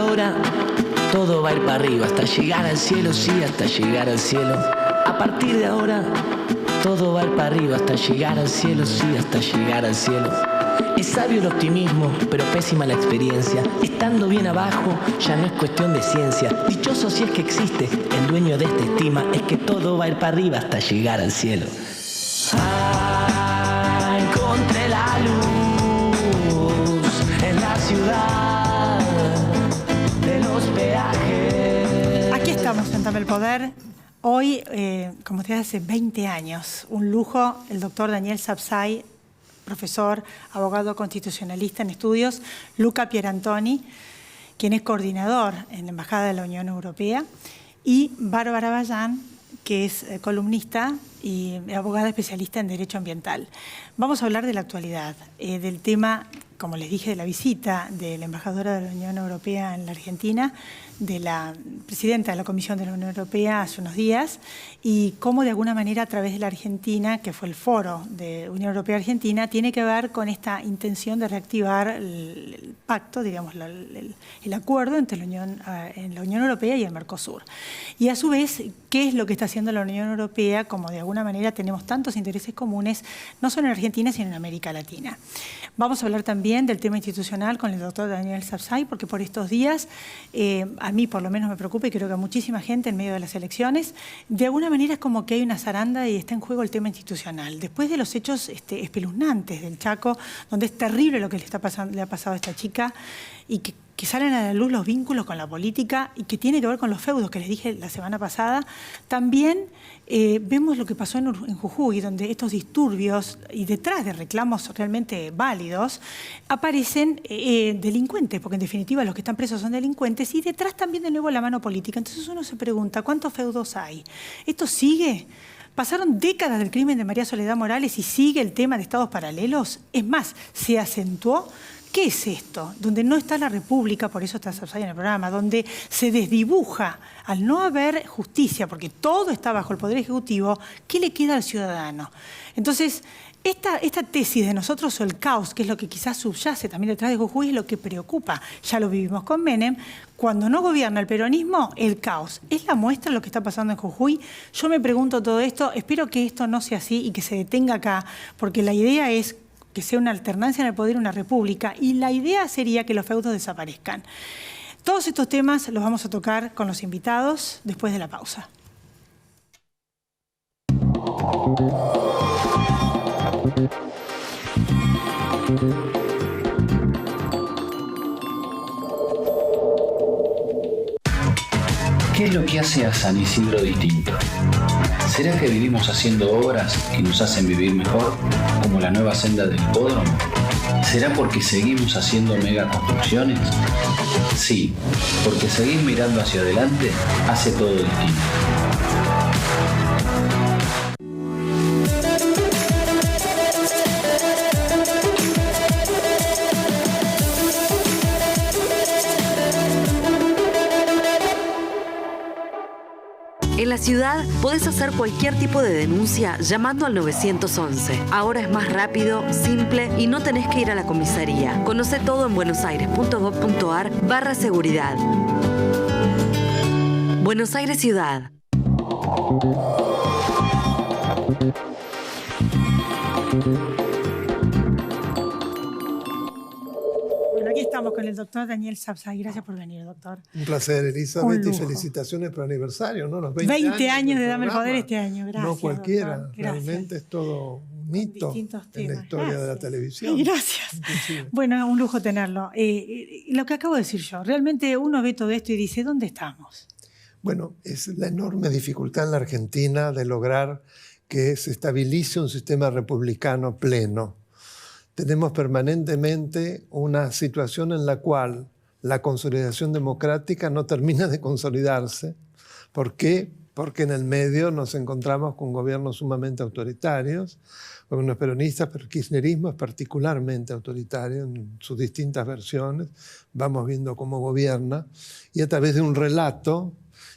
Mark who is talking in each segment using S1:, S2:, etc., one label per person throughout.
S1: ahora todo va a ir para arriba, hasta llegar al cielo, sí, hasta llegar al cielo. A partir de ahora todo va a ir para arriba, hasta llegar al cielo, sí, hasta llegar al cielo. Es sabio el optimismo, pero pésima la experiencia. Estando bien abajo ya no es cuestión de ciencia. Dichoso si es que existe, el dueño de esta estima es que todo va a ir para arriba hasta llegar al cielo. Encontré la luz en la ciudad de los peajes.
S2: Aquí estamos en Dame el Poder. Hoy, como te hace 20 años, un lujo, el doctor Daniel Sapsay, profesor, abogado constitucionalista en estudios, Luca Pierantoni, quien es coordinador en la Embajada de la Unión Europea, y Bárbara Bayán, que es columnista y abogada especialista en Derecho Ambiental. Vamos a hablar de la actualidad, del tema, como les dije, de la visita de la embajadora de la Unión Europea en la Argentina, de la presidenta de la Comisión de la Unión Europea hace unos días, y cómo de alguna manera a través de la Argentina, que fue el foro de Unión Europea-Argentina, tiene que ver con esta intención de reactivar el pacto, digamos, el acuerdo entre la Unión Europea y el Mercosur. Y a su vez, ¿qué es lo que está haciendo la Unión Europea? Como de alguna manera tenemos tantos intereses comunes, no solo en Argentina, sino en América Latina. Vamos a hablar también del tema institucional con el doctor Daniel Sapsay, porque por estos días, a mí por lo menos me preocupa y creo que a muchísima gente en medio de las elecciones, de alguna manera es como que hay una zaranda y está en juego el tema institucional. Después de los hechos espeluznantes del Chaco, donde es terrible lo que le ha pasado a esta chica y que salen a la luz los vínculos con la política y que tiene que ver con los feudos que les dije la semana pasada, también vemos lo que pasó en Jujuy, donde estos disturbios y detrás de reclamos realmente válidos aparecen delincuentes, porque en definitiva los que están presos son delincuentes, y detrás también de nuevo la mano política. Entonces uno se pregunta, ¿cuántos feudos hay? ¿Esto sigue? Pasaron décadas del crimen de María Soledad Morales y sigue el tema de estados paralelos. Es más, se acentuó. ¿Qué es esto? Donde no está la República, por eso está Sapsay en el programa, donde se desdibuja, al no haber justicia, porque todo está bajo el Poder Ejecutivo, ¿qué le queda al ciudadano? Entonces, esta tesis de nosotros o el caos, que es lo que quizás subyace también detrás de Jujuy, es lo que preocupa. Ya lo vivimos con Menem. Cuando no gobierna el peronismo, el caos. ¿Es la muestra lo que está pasando en Jujuy? Yo me pregunto todo esto, espero que esto no sea así y que se detenga acá, porque la idea es que sea una alternancia en el poder, una república, y la idea sería que los feudos desaparezcan. Todos estos temas los vamos a tocar con los invitados después de la pausa.
S3: ¿Qué es lo que hace a San Isidro distinto? ¿Será que vivimos haciendo obras que nos hacen vivir mejor, como la nueva senda del hipódromo? ¿Será porque seguimos haciendo megaconstrucciones? Sí, porque seguir mirando hacia adelante hace todo distinto.
S4: En la ciudad podés hacer cualquier tipo de denuncia llamando al 911. Ahora es más rápido, simple y no tenés que ir a la comisaría. Conoce todo en buenosaires.gov.ar/seguridad. Buenos Aires Ciudad.
S2: Estamos con el doctor Daniel Sapsay. Gracias por venir, doctor.
S5: Un placer, Elizabeth, y felicitaciones por el aniversario, ¿no? Los
S2: 20 años de Dame el Poder este año, gracias.
S5: No cualquiera,
S2: doctor.
S5: Realmente es todo un hito en la historia de la televisión.
S2: Gracias. Inclusive. Bueno, un lujo tenerlo. Lo que acabo de decir yo, realmente uno ve todo esto y dice, ¿dónde estamos?
S5: Bueno, es la enorme dificultad en la Argentina de lograr que se estabilice un sistema republicano pleno. Tenemos permanentemente una situación en la cual la consolidación democrática no termina de consolidarse. ¿Por qué? Porque en el medio nos encontramos con gobiernos sumamente autoritarios, gobiernos peronistas, pero el kirchnerismo es particularmente autoritario en sus distintas versiones. Vamos viendo cómo gobierna, y a través de un relato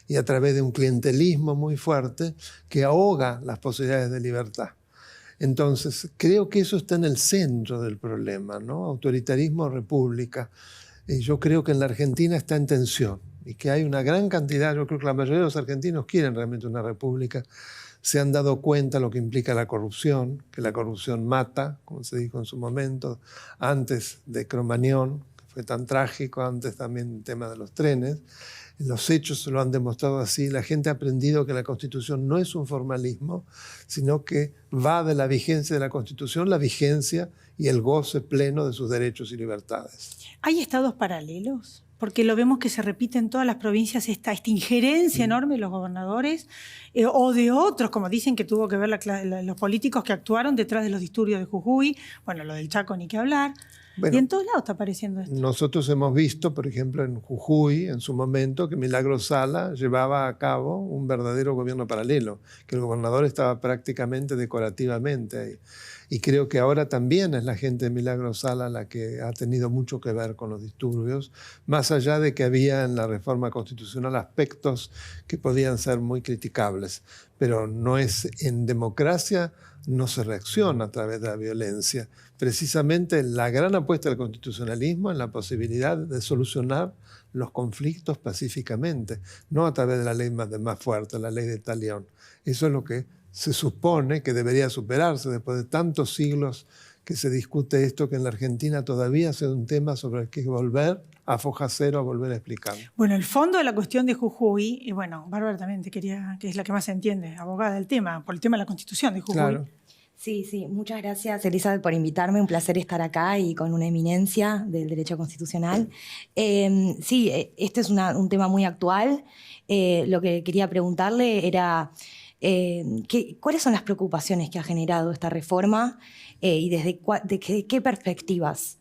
S5: y a través de un clientelismo muy fuerte que ahoga las posibilidades de libertad. Entonces, creo que eso está en el centro del problema, ¿no? Autoritarismo o república. Yo creo que en la Argentina está en tensión y que hay una gran cantidad, yo creo que la mayoría de los argentinos quieren realmente una república, se han dado cuenta lo que implica la corrupción, que la corrupción mata, como se dijo en su momento, antes de Cromañón, que fue tan trágico, antes también el tema de los trenes. Los hechos lo han demostrado así. La gente ha aprendido que la Constitución no es un formalismo, sino que va de la vigencia de la Constitución, la vigencia y el goce pleno de sus derechos y libertades.
S2: ¿Hay estados paralelos? Porque lo vemos que se repite en todas las provincias esta injerencia enorme de los gobernadores o de otros, como dicen que tuvo que ver los políticos que actuaron detrás de los disturbios de Jujuy, bueno, lo del Chaco ni qué hablar. Bueno, y en todos lados está apareciendo esto.
S5: Nosotros hemos visto, por ejemplo, en Jujuy, en su momento, que Milagros Sala llevaba a cabo un verdadero gobierno paralelo, que el gobernador estaba prácticamente decorativamente ahí. Y creo que ahora también es la gente de Milagros Sala la que ha tenido mucho que ver con los disturbios, más allá de que había en la reforma constitucional aspectos que podían ser muy criticables. Pero no es en democracia, no se reacciona a través de la violencia. Precisamente la gran apuesta del constitucionalismo es la posibilidad de solucionar los conflictos pacíficamente, no a través de la ley más fuerte, la ley de Talión. Eso es lo que se supone que debería superarse después de tantos siglos que se discute esto, que en la Argentina todavía es un tema sobre el que volver a foja cero, a volver a explicar.
S2: Bueno, el fondo de la cuestión de Jujuy, y bueno, Bárbara también te quería, que es la que más entiende, abogada del tema, por el tema de la Constitución de Jujuy. Claro.
S6: Sí, muchas gracias, Elizabeth, por invitarme. Un placer estar acá y con una eminencia del derecho constitucional. Este es un tema muy actual. Lo que quería preguntarle era ¿cuáles son las preocupaciones que ha generado esta reforma y desde qué perspectivas?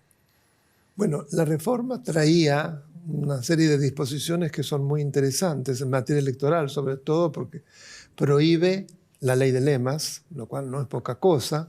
S5: Bueno, la reforma traía una serie de disposiciones que son muy interesantes en materia electoral, sobre todo porque prohíbe la ley de lemas, lo cual no es poca cosa.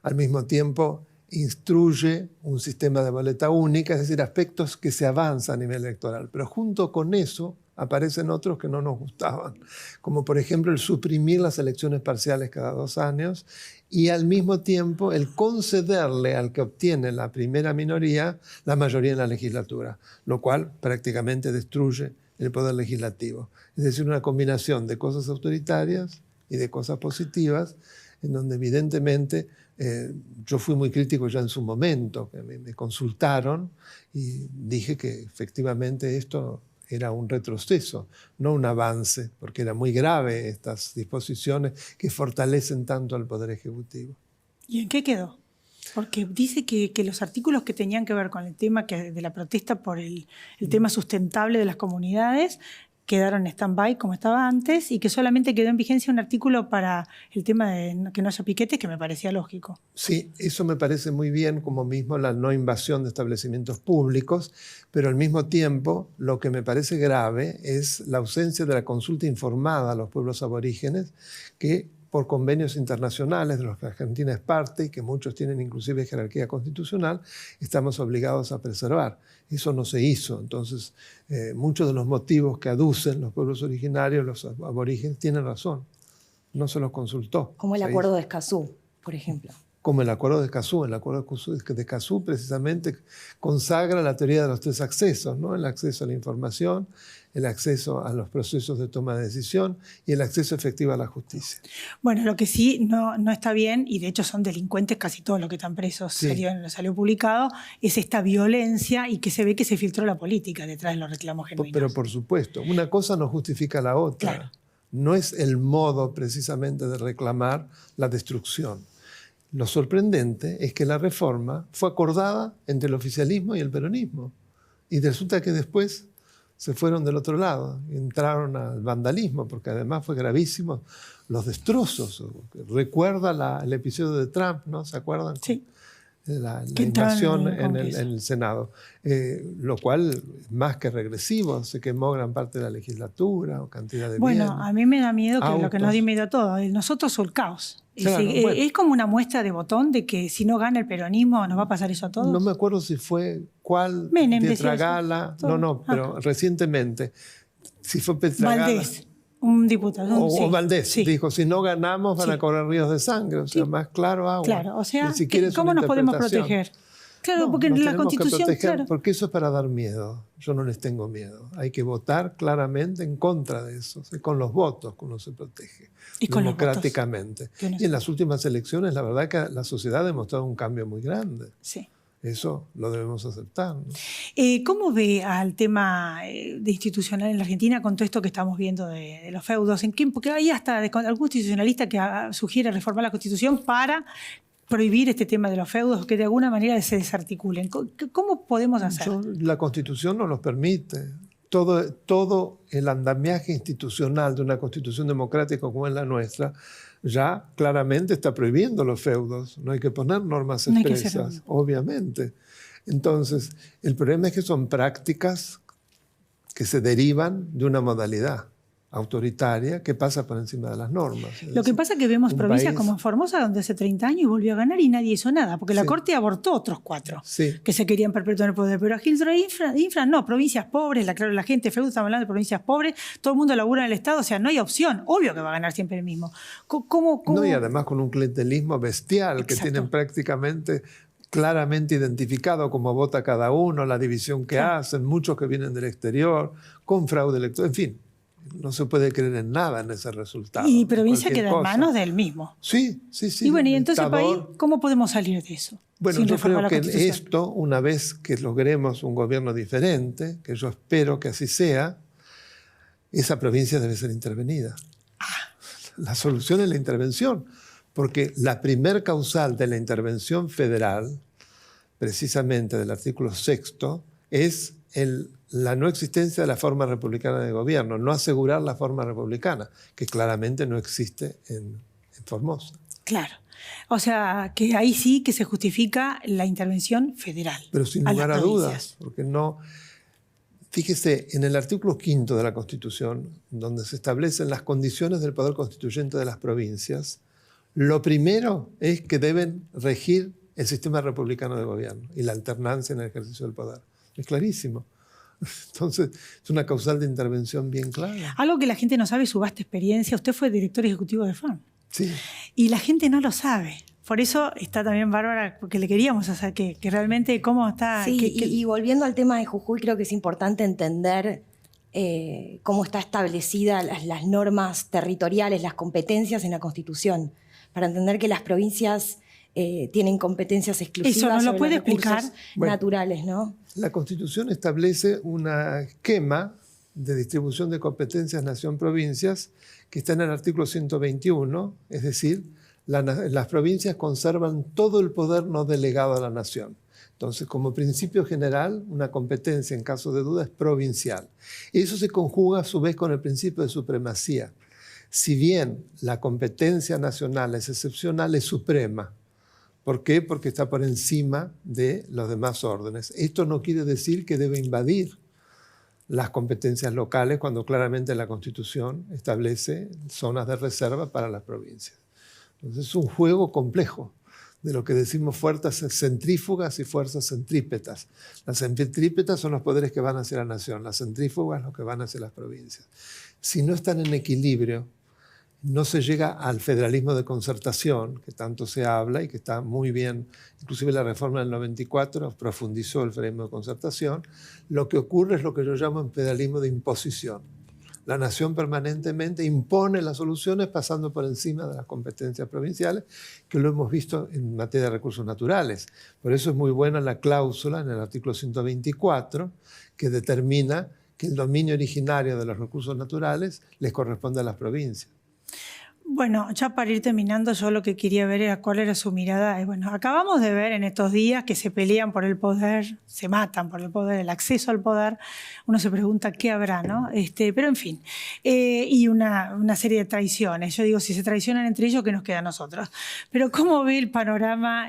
S5: Al mismo tiempo instruye un sistema de boleta única, es decir, aspectos que se avanzan a nivel electoral. Pero junto con eso aparecen otros que no nos gustaban, como por ejemplo el suprimir las elecciones parciales cada 2 años y al mismo tiempo el concederle al que obtiene la primera minoría la mayoría en la legislatura, lo cual prácticamente destruye el poder legislativo. Es decir, una combinación de cosas autoritarias y de cosas positivas, en donde evidentemente yo fui muy crítico ya en su momento, que me consultaron y dije que efectivamente esto era un retroceso, no un avance, porque era muy grave estas disposiciones que fortalecen tanto al Poder Ejecutivo.
S2: ¿Y en qué quedó? Porque dice que los artículos que tenían que ver con el tema de la protesta por el tema sustentable de las comunidades quedaron en stand-by como estaba antes y que solamente quedó en vigencia un artículo para el tema de que no haya piquetes, que me parecía lógico.
S5: Sí, eso me parece muy bien, como mismo la no invasión de establecimientos públicos, pero al mismo tiempo lo que me parece grave es la ausencia de la consulta informada a los pueblos aborígenes que por convenios internacionales de los que Argentina es parte y que muchos tienen inclusive jerarquía constitucional, estamos obligados a preservar. Eso no se hizo. Entonces, muchos de los motivos que aducen los pueblos originarios, los aborígenes, tienen razón. No se los consultó.
S6: Como el Acuerdo de Escazú, por ejemplo.
S5: Como el Acuerdo de Escazú. El Acuerdo de Escazú precisamente consagra la teoría de los 3 accesos, ¿no? El acceso a la información, el acceso a los procesos de toma de decisión y el acceso efectivo a la justicia.
S2: Bueno, lo que sí no está bien, y de hecho son delincuentes casi todos los que están presos, sí. salió publicado, es esta violencia y que se ve que se filtró la política detrás de los reclamos genuinos.
S5: Pero por supuesto, una cosa no justifica la otra. Claro. No es el modo precisamente de reclamar la destrucción. Lo sorprendente es que la reforma fue acordada entre el oficialismo y el peronismo. Y resulta que después se fueron del otro lado, entraron al vandalismo, porque además fue gravísimo los destrozos. Recuerda el episodio de Trump, ¿no? ¿Se acuerdan?
S2: Sí.
S5: La invasión en el Senado, lo cual más que regresivo, se quemó gran parte de la legislatura o cantidad de bienes.
S2: Bueno, a mí me da miedo que lo que nos dio miedo a todos, nosotros el caos.
S5: Claro, bueno.
S2: Es como una muestra de botón de que si no gana el peronismo nos va a pasar eso a todos.
S5: No me acuerdo si fue cuál,
S2: Menem,
S5: Pietragala, pero recientemente, si fue Pietragala.
S2: Valdés. Un diputado.
S5: O Valdés dijo, si no ganamos van a correr ríos de sangre. O sea, más claro agua.
S2: Claro, o sea,
S5: si
S2: ¿cómo nos podemos proteger? Claro,
S5: No,
S2: porque
S5: nos
S2: en la
S5: tenemos que
S2: Constitución,
S5: proteger,
S2: claro.
S5: porque eso es para dar miedo. Yo no les tengo miedo. Hay que votar claramente en contra de eso. Es con los votos que uno se protege,
S2: Y con los votos
S5: democráticamente.
S2: que uno
S5: Y en las últimas elecciones, la verdad que la sociedad ha demostrado un cambio muy grande.
S2: Sí.
S5: Eso lo debemos aceptar, ¿no?
S2: ¿Cómo ve al tema de institucional en la Argentina con todo esto que estamos viendo de los feudos? Porque hay hasta algún constitucionalista que sugiere reformar la Constitución para prohibir este tema de los feudos, que de alguna manera se desarticulen. ¿Cómo podemos hacer?
S5: La Constitución no los permite. Todo el andamiaje institucional de una constitución democrática como es la nuestra ya claramente está prohibiendo los feudos. No hay que poner normas
S2: No hay que
S5: expresas,
S2: hacerlo.
S5: obviamente. Entonces, el problema es que son prácticas que se derivan de una modalidad autoritaria que pasa por encima de las normas.
S2: Lo que pasa es que vemos
S5: un
S2: provincias
S5: país-
S2: como Formosa, donde hace 30 años y volvió a ganar y nadie hizo nada, porque la
S5: Sí.
S2: Corte abortó otros 4
S5: Sí.
S2: que se querían perpetuar en el poder. Pero a Giltro infra no, provincias pobres, claro, la gente feudo, estamos hablando de provincias pobres, todo el mundo labura en el Estado, o sea, no hay opción, obvio que va a ganar siempre el mismo. ¿Cómo?
S5: No, y además con un clientelismo bestial que
S2: Exacto.
S5: tienen prácticamente claramente identificado cómo vota cada uno, la división que
S2: Claro.
S5: hacen, muchos que vienen del exterior, con fraude electoral, en fin, no se puede creer en nada en ese resultado.
S2: Y provincia
S5: cualquier
S2: queda en
S5: cosa.
S2: manos del mismo.
S5: Sí, sí, sí.
S2: Y bueno, y
S5: el
S2: entonces,
S5: dictador.
S2: país, ¿cómo podemos salir de eso?
S5: Bueno,
S2: sin
S5: yo
S2: reformar
S5: creo
S2: la
S5: que
S2: Constitución?
S5: esto, una vez que logremos un gobierno diferente, que yo espero que así sea, esa provincia debe ser intervenida. La solución es la intervención, porque la primer causal de la intervención federal, precisamente del artículo 6º, es la no existencia de la forma republicana de gobierno, no asegurar la forma republicana, que claramente no existe en Formosa.
S2: Claro. O sea, que ahí sí que se justifica la intervención federal.
S5: Pero sin
S2: a
S5: lugar
S2: las
S5: a
S2: provincias.
S5: dudas, porque no... Fíjese, en el artículo 5º de la Constitución, donde se establecen las condiciones del poder constituyente de las provincias, lo primero es que deben regir el sistema republicano de gobierno y la alternancia en el ejercicio del poder. Es clarísimo. Entonces, es una causal de intervención bien clara.
S2: Algo que la gente no sabe es su vasta experiencia. Usted fue director ejecutivo de FAN.
S5: Sí.
S2: Y la gente no lo sabe. Por eso está también Bárbara, porque le queríamos hacer que realmente cómo está...
S6: Sí,
S2: que-
S6: y volviendo al tema de Jujuy, creo que es importante entender cómo está establecida las normas territoriales, las competencias en la Constitución, para entender que las provincias tienen competencias exclusivas
S2: Eso, ¿nos lo
S6: sobre
S2: puede
S6: los recursos
S2: explicar?
S5: Bueno.
S6: naturales, ¿no?
S5: La Constitución establece un esquema de distribución de competencias nación-provincias que está en el artículo 121, es decir, las provincias conservan todo el poder no delegado a la nación. Entonces, como principio general, una competencia en caso de duda es provincial. Y eso se conjuga a su vez con el principio de supremacía. Si bien la competencia nacional es excepcional, es suprema. ¿Por qué? Porque está por encima de los demás órdenes. Esto no quiere decir que debe invadir las competencias locales cuando claramente la Constitución establece zonas de reserva para las provincias. Entonces es un juego complejo de lo que decimos fuerzas centrífugas y fuerzas centrípetas. Las centrípetas son los poderes que van hacia la nación, las centrífugas los que van hacia las provincias. Si no están en equilibrio, no se llega al federalismo de concertación, que tanto se habla y que está muy bien. Inclusive la reforma del 94 profundizó el federalismo de concertación. Lo que ocurre es lo que yo llamo un federalismo de imposición. La nación permanentemente impone las soluciones pasando por encima de las competencias provinciales, que lo hemos visto en materia de recursos naturales. Por eso es muy buena la cláusula en el artículo 124, que determina que el dominio originario de los recursos naturales les corresponde a las provincias.
S2: Bueno, ya para ir terminando, yo lo que quería ver era cuál era su mirada. Bueno, acabamos de ver en estos días que se pelean por el poder, se matan por el poder, el acceso al poder. Uno se pregunta qué habrá, ¿no? Pero en fin, y una serie de traiciones. Yo digo, si se traicionan entre ellos, ¿qué nos queda a nosotros? Pero ¿cómo ve el panorama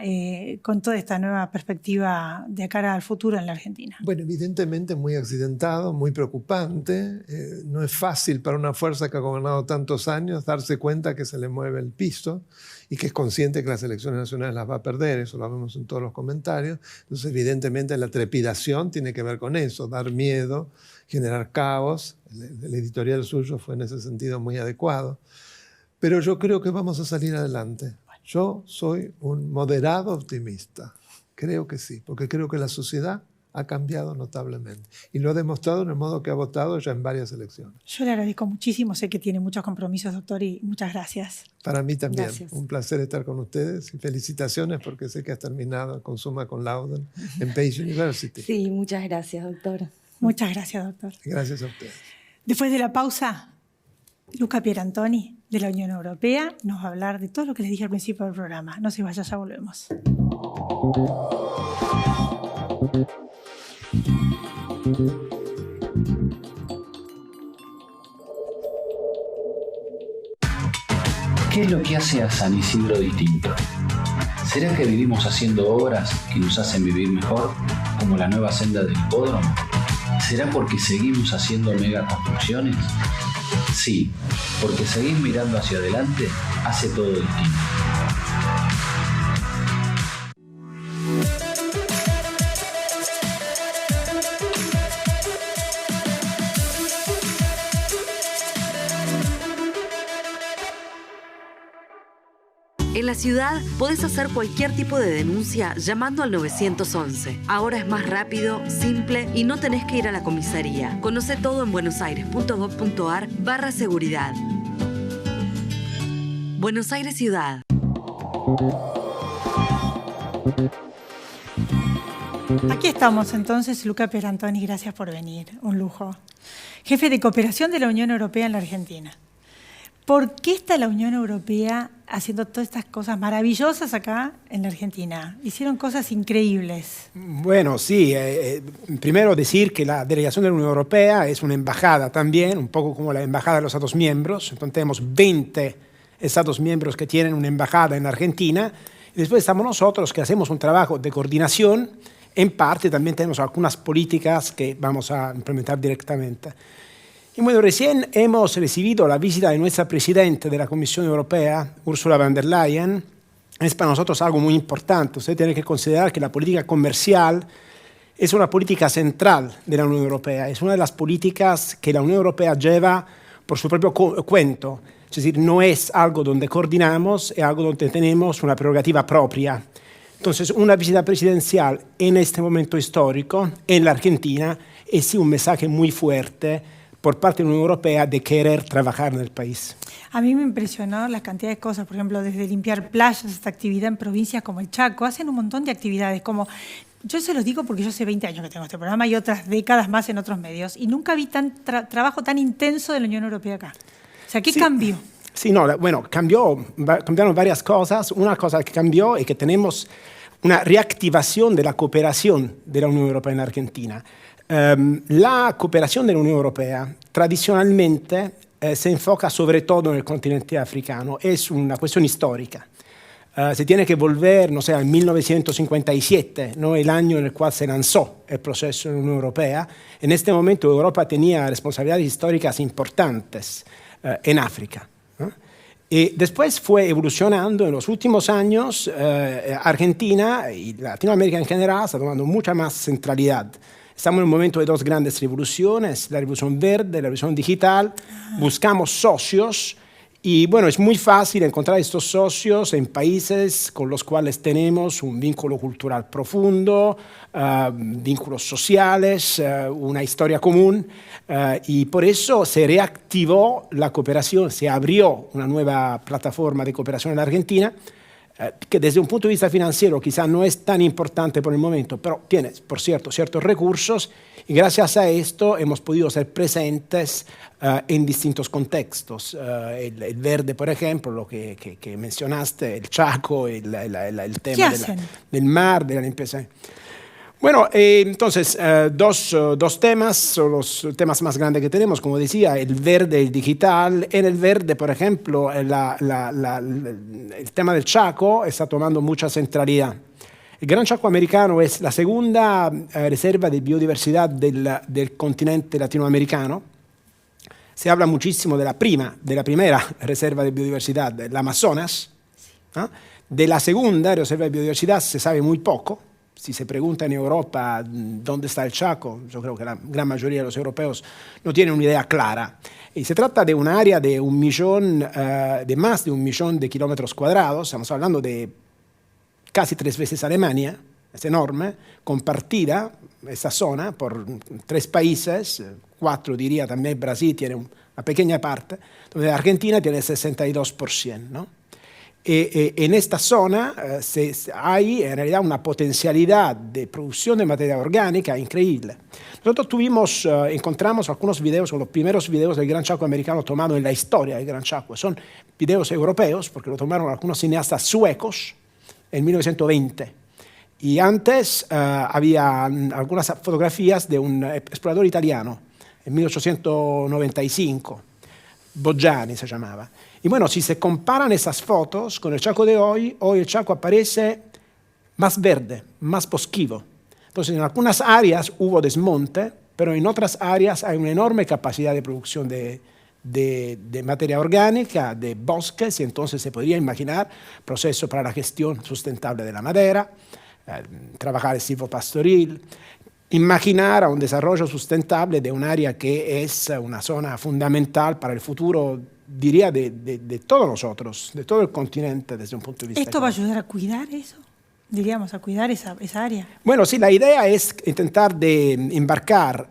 S2: con toda esta nueva perspectiva de cara al futuro en la Argentina?
S5: Bueno, evidentemente muy accidentado, muy preocupante. No es fácil para una fuerza que ha gobernado tantos años darse cuenta que se le mueve el piso y que es consciente que las elecciones nacionales las va a perder. Eso lo vemos en todos los comentarios. Entonces, evidentemente, la trepidación tiene que ver con eso, dar miedo, generar caos. El editorial suyo fue en ese sentido muy adecuado. Pero yo creo que vamos a salir adelante. Yo soy un moderado optimista. creo que sí, porque creo que la sociedad ha cambiado notablemente. Y lo ha demostrado en el modo que ha votado ya en varias elecciones.
S2: Yo le agradezco muchísimo, sé que tiene muchos compromisos, doctor, y muchas gracias.
S5: Para mí también,
S6: Gracias.
S5: un placer estar con ustedes y felicitaciones porque sé que has terminado con summa cum laude en Page University.
S6: Sí, muchas gracias, doctor.
S2: Muchas gracias, doctor.
S5: Gracias a ustedes.
S2: Después de la pausa, Luca Pierantoni, de la Unión Europea, nos va a hablar de todo lo que les dije al principio del programa. No se vaya, ya volvemos.
S3: ¿Qué es lo que hace a San Isidro distinto? ¿Será que vivimos haciendo obras que nos hacen vivir mejor, como la nueva senda del hipódromo? ¿Será porque seguimos haciendo megaconstrucciones? Sí, porque seguir mirando hacia adelante hace todo distinto.
S4: En la ciudad podés hacer cualquier tipo de denuncia llamando al 911. Ahora es más rápido, simple y no tenés que ir a la comisaría. Conoce todo en buenosaires.gov.ar/seguridad. Buenos Aires Ciudad.
S2: Aquí estamos entonces, Luca Pierantoni, gracias por venir, un lujo. Jefe de cooperación de la Unión Europea en la Argentina. ¿Por qué está la Unión Europea haciendo todas estas cosas maravillosas acá en la Argentina? Hicieron cosas increíbles.
S7: Bueno, sí. Primero decir que la delegación de la Unión Europea es una embajada también, un poco como la embajada de los Estados miembros. Entonces tenemos 20 Estados miembros que tienen una embajada en Argentina. Y después estamos nosotros que hacemos un trabajo de coordinación. En parte también tenemos algunas políticas que vamos a implementar directamente. Y bueno, recién hemos recibido la visita de nuestra presidenta de la Comisión Europea, Ursula von der Leyen. Es para nosotros algo muy importante. Usted tiene que considerar que la política comercial es una política central de la Unión Europea. Es una de las políticas que la Unión Europea lleva por su propio cuento. Es decir, no es algo donde coordinamos, es algo donde tenemos una prerrogativa propia. Entonces, una visita presidencial en este momento histórico en la Argentina es sí un mensaje muy fuerte por parte de la Unión Europea de querer trabajar en el país.
S2: A mí me impresionó la cantidad de cosas, por ejemplo, desde limpiar playas hasta actividad en provincias como el Chaco. Hacen un montón de actividades, como yo se los digo porque yo hace 20 años que tengo este programa y otras décadas más en otros medios, y nunca vi trabajo tan intenso de la Unión Europea acá. O sea, ¿qué cambió?
S7: Sí, no, bueno, cambiaron varias cosas. Una cosa que cambió es que tenemos una reactivación de la cooperación de la Unión Europea en Argentina. La cooperación de la Unión Europea tradicionalmente se enfoca sobre todo en el continente africano. Es una cuestión histórica. Se tiene que volver, no sé, al 1957, ¿no? El año en el cual se lanzó el proceso en la Unión Europea. En este momento Europa tenía responsabilidades históricas importantes en África, ¿no? Y después fue evolucionando en los últimos años. Argentina y Latinoamérica en general está tomando mucha más centralidad. Estamos en un momento de dos grandes revoluciones, la revolución verde, la revolución digital. Buscamos socios y bueno, es muy fácil encontrar estos socios en países con los cuales tenemos un vínculo cultural profundo, vínculos sociales, una historia común, y por eso se reactivó la cooperación, se abrió una nueva plataforma de cooperación en la Argentina, que desde un punto de vista financiero quizá no es tan importante por el momento, pero tiene, por cierto, ciertos recursos, y gracias a esto hemos podido ser presentes en distintos contextos. El verde, por ejemplo, lo que mencionaste, el Chaco, el tema del mar, de la limpieza. Bueno, entonces, dos temas son los temas más grandes que tenemos, como decía, el verde y el digital. En el verde, por ejemplo, el tema del Chaco está tomando mucha centralidad. El Gran Chaco americano es la segunda reserva de biodiversidad del continente latinoamericano. Se habla muchísimo de la primera reserva de biodiversidad, del Amazonas, ¿no? De la segunda reserva de biodiversidad se sabe muy poco. Si se pregunta en Europa dónde está el Chaco, yo creo que la gran mayoría de los europeos no tienen una idea clara. Y se trata de un área de más de 1 millón de kilómetros cuadrados. Estamos hablando de casi 3 veces Alemania, es enorme, compartida esta zona por 3 países, 4 diría también Brasil tiene una pequeña parte, donde Argentina tiene el 62%, ¿no? En esta zona hay en realidad una potencialidad de producción de materia orgánica increíble. Nosotros encontramos algunos videos, son los primeros videos del Gran Chaco americano tomados en la historia del Gran Chaco. Son videos europeos, porque lo tomaron algunos cineastas suecos en 1920. Y antes había algunas fotografías de un explorador italiano, en 1895, Boggiani se llamaba. Y bueno, si se comparan esas fotos con el Chaco de hoy el Chaco aparece más verde, más bosquivo. Entonces, en algunas áreas hubo desmonte, pero en otras áreas hay una enorme capacidad de producción de materia orgánica, de bosques, y entonces se podría imaginar proceso para la gestión sustentable de la madera, trabajar el silvopastoril, imaginar a un desarrollo sustentable de un área que es una zona fundamental para el futuro, diría, de todos nosotros, de todo el continente desde un punto de vista
S2: ¿Esto va a
S7: económico.
S2: ayudar a cuidar eso? Diríamos, a cuidar esa área.
S7: Bueno, sí, la idea es intentar de embarcar,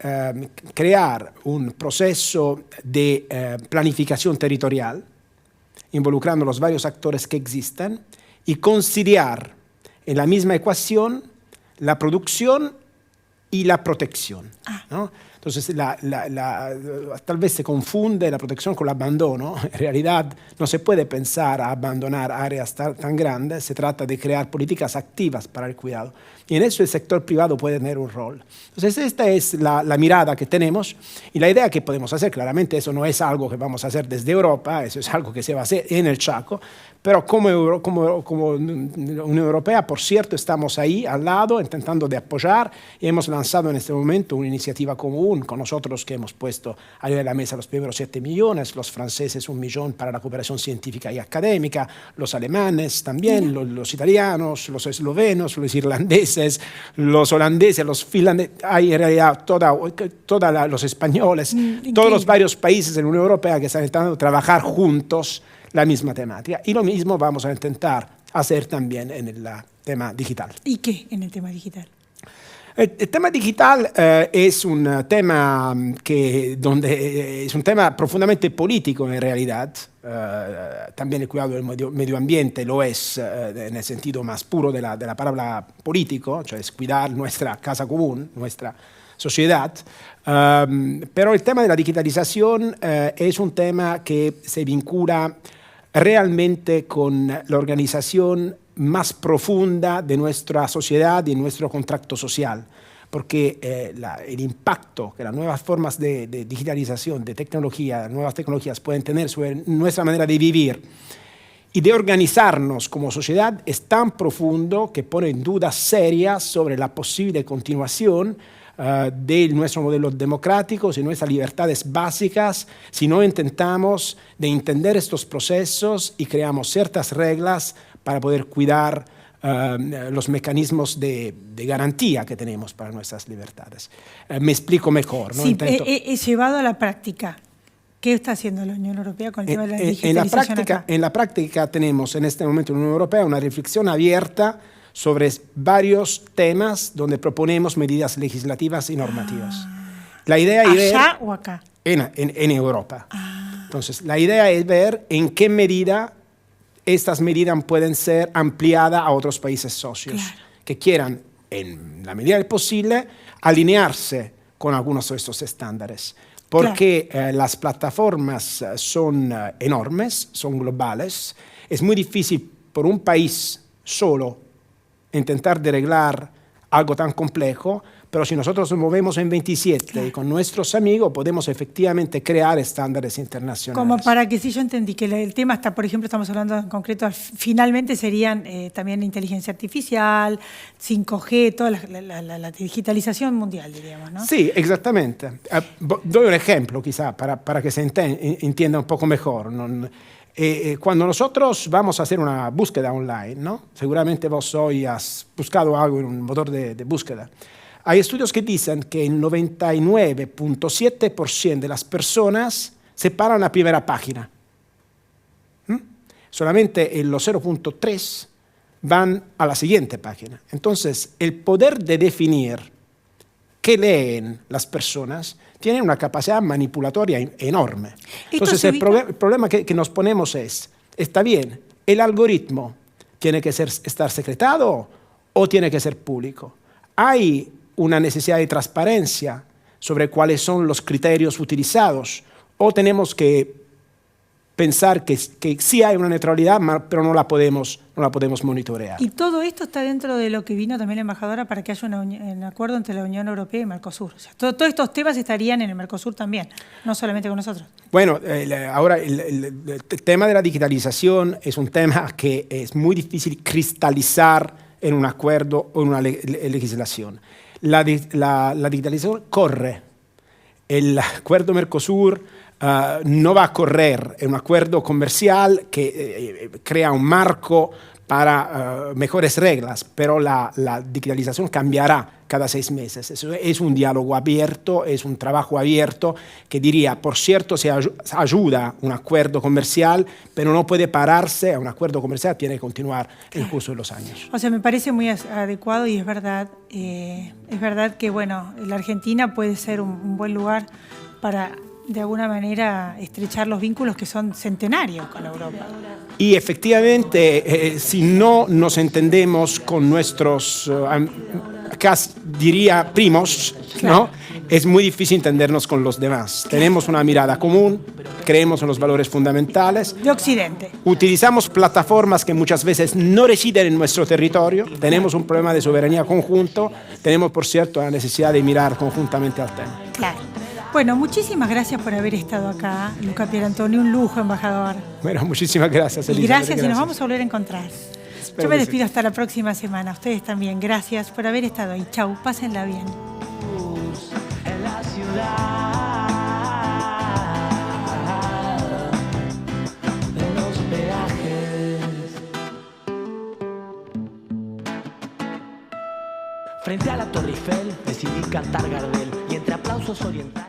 S7: crear un proceso de planificación territorial, involucrando los varios actores que existen, y conciliar en la misma ecuación la producción y la protección, ¿no? Entonces, tal vez se confunde la protección con el abandono. En realidad, no se puede pensar a abandonar áreas tan grandes. Se trata de crear políticas activas para el cuidado. Y en eso el sector privado puede tener un rol. Entonces, esta es la mirada que tenemos. Y la idea que podemos hacer, claramente, eso no es algo que vamos a hacer desde Europa, eso es algo que se va a hacer en el Chaco. Pero como Unión Europea, por cierto, estamos ahí al lado intentando de apoyar, y hemos lanzado en este momento una iniciativa común con nosotros que hemos puesto arriba de la mesa los primeros 7 millones, los franceses 1 millón para la cooperación científica y académica, los alemanes también, los italianos, los eslovenos, los irlandeses, los holandeses, los finlandeses, hay en realidad los españoles, todos los varios países de la Unión Europea que están intentando trabajar juntos la misma temática. Y lo mismo vamos a intentar hacer también en el tema digital.
S2: ¿Y qué en el tema digital?
S7: El tema digital es un tema es un tema profundamente político en realidad. También el cuidado del medio ambiente lo es en el sentido más puro de la palabra político, cioè es cuidar nuestra casa común, nuestra sociedad. Pero el tema de la digitalización es un tema que se vincula realmente con la organización más profunda de nuestra sociedad y nuestro contrato social, porque el impacto que las nuevas formas de digitalización, de tecnología, nuevas tecnologías pueden tener sobre nuestra manera de vivir y de organizarnos como sociedad es tan profundo que pone en dudas serias sobre la posible continuación de nuestro modelo democrático y nuestras libertades básicas si no intentamos de entender estos procesos y creamos ciertas reglas para poder cuidar los mecanismos de garantía que tenemos para nuestras libertades. Me explico mejor, ¿no?
S2: Sí, llevado a la práctica. ¿Qué está haciendo la Unión Europea con el tema de la digitalización acá?
S7: En la práctica tenemos en este momento en la Unión Europea una reflexión abierta sobre varios temas donde proponemos medidas legislativas y normativas. La idea es
S2: ¿Allá o acá?
S7: En Europa. Entonces, la idea es ver en qué medida estas medidas pueden ser ampliadas a otros países socios que quieran, en la medida del posible, alinearse con algunos de estos estándares. Porque las plataformas son enormes, son globales. Es muy difícil por un país solo intentar de arreglar algo tan complejo, pero si nosotros nos movemos en 27 y con nuestros amigos podemos efectivamente crear estándares internacionales.
S2: Como para que sí yo entendí que el tema está, por ejemplo, estamos hablando en concreto, finalmente serían también inteligencia artificial, 5G, toda la digitalización mundial, diríamos, ¿no?
S7: Sí, exactamente. Doy un ejemplo quizá para que se entienda un poco mejor. Cuando nosotros vamos a hacer una búsqueda online, ¿no? Seguramente vos hoy has buscado algo en un motor de búsqueda. Hay estudios que dicen que el 99.7% de las personas se paran en la primera página. Solamente el 0.3% van a la siguiente página. Entonces, el poder de definir qué leen las personas tiene una capacidad manipulatoria enorme. Entonces, el problema que nos ponemos es, está bien, el algoritmo tiene que estar secretado o tiene que ser público. Hay una necesidad de transparencia sobre cuáles son los criterios utilizados, o tenemos que pensar que sí hay una neutralidad, pero no la podemos monitorear.
S2: Y todo esto está dentro de lo que vino también la embajadora para que haya un acuerdo entre la Unión Europea y Mercosur. O sea, todos estos temas estarían en el Mercosur también, no solamente con nosotros.
S7: Bueno, ahora el tema de la digitalización es un tema que es muy difícil cristalizar en un acuerdo o en una legislación. La digitalización corre. El acuerdo Mercosur no va a correr, es un acuerdo comercial que crea un marco para mejores reglas, pero la digitalización cambiará cada 6 meses. Eso es un diálogo abierto, es un trabajo abierto que diría, por cierto, se ayuda un acuerdo comercial, pero no puede pararse a un acuerdo comercial, tiene que continuar el curso de los años.
S2: O sea, me parece muy adecuado y es verdad que, bueno, la Argentina puede ser un buen lugar para, de alguna manera, estrechar los vínculos que son centenarios con Europa.
S7: Y efectivamente, si no nos entendemos con nuestros, diría, primos,
S2: Claro.
S7: ¿no? Es muy difícil entendernos con los demás. Tenemos una mirada común, creemos en los valores fundamentales.
S2: De Occidente.
S7: Utilizamos plataformas que muchas veces no residen en nuestro territorio. Tenemos un problema de soberanía conjunto. Tenemos, por cierto, la necesidad de mirar conjuntamente al tema.
S2: Claro. Bueno, muchísimas gracias por haber estado acá, Luca Pierantoni. Un lujo, embajador.
S7: Bueno, muchísimas gracias,
S2: Y
S7: Elizabeth.
S2: gracias y nos vamos a volver a encontrar. Yo me despido hasta la próxima semana. Ustedes también. Gracias por haber estado ahí. Chau, pásenla bien.
S1: En la ciudad de los peajes, frente a la Torre Eiffel decidí cantar Gardel y entre aplausos orientales.